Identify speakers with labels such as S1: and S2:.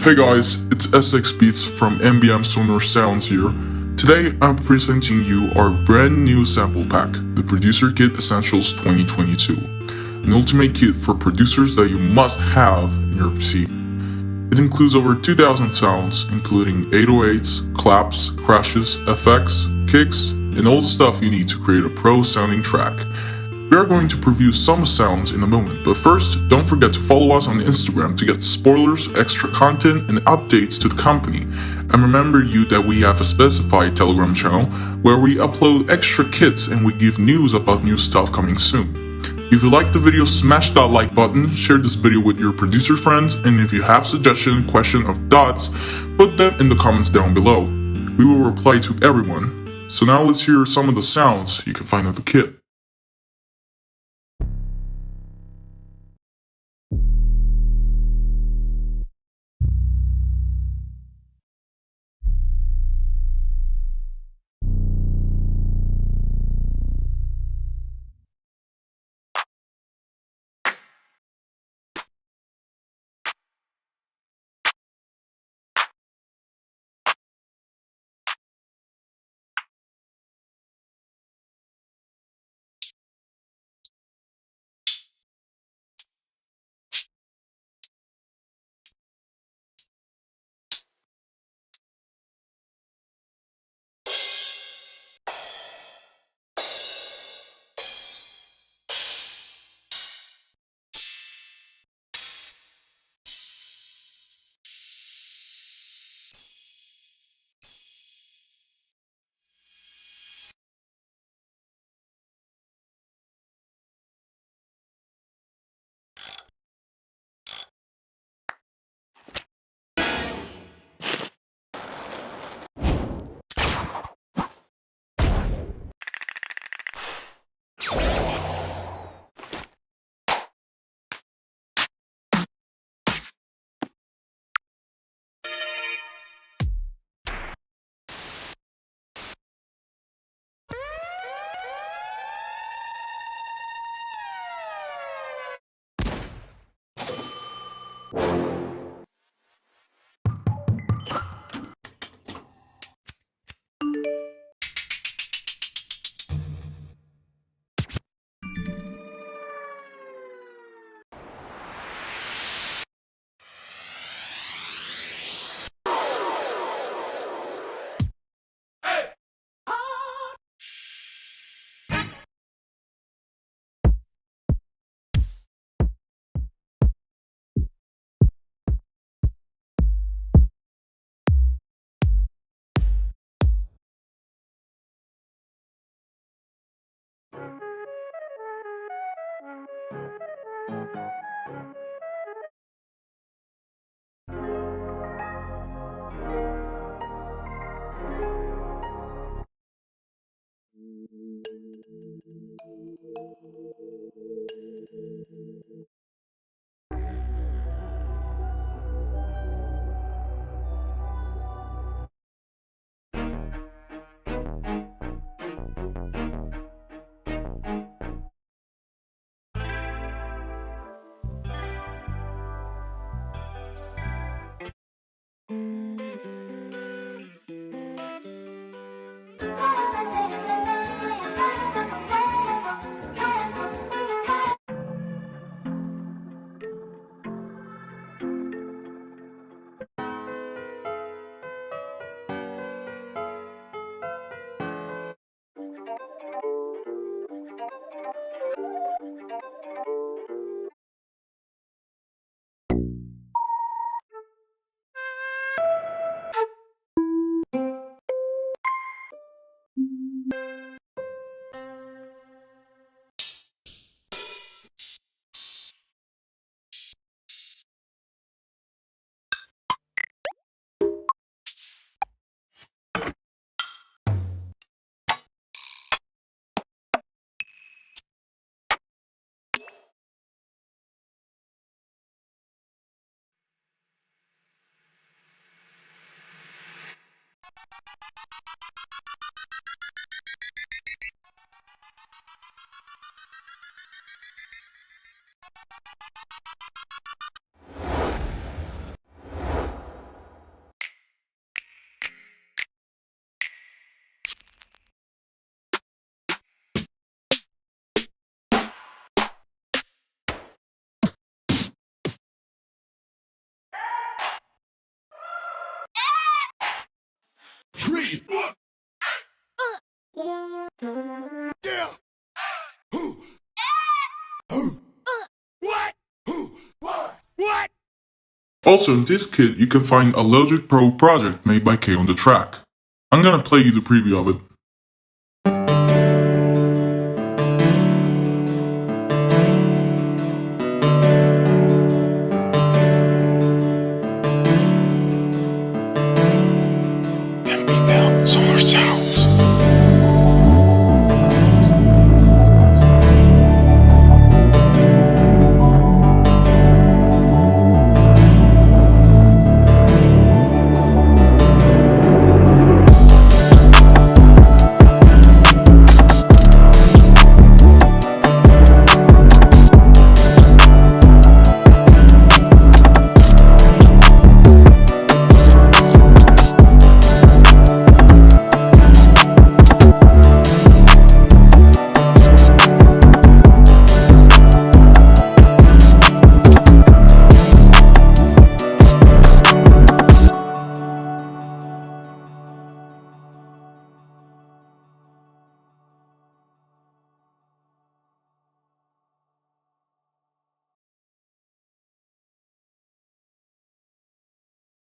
S1: Hey guys, it's SX Beats from MBM SONOR Sounds here. Today I'm presenting you our brand new sample pack, the Producer Kit Essentials 2022. An ultimate kit for producers that you must have in your PC. It includes over 2,000 sounds, including 808s, claps, crashes, effects, kicks, and all the stuff you need to create a pro-sounding track. We are going to preview some sounds in a moment, but first, don't forget to follow us on Instagram to get spoilers, extra content, and updates to the company. And remember that we have a specified Telegram channel where we upload extra kits and we give news about new stuff coming soon. If you liked the video, smash that like button, share this video with your producer friends, and if you have suggestions, questions, or thoughts, put them in the comments down below. We will reply to everyone. So now let's hear some of the sounds you can find on the kit. Also, in this kit, you can find a Logic Pro project made by K on the track. I'm gonna play you the preview of it. MBM SONOR SOUNds.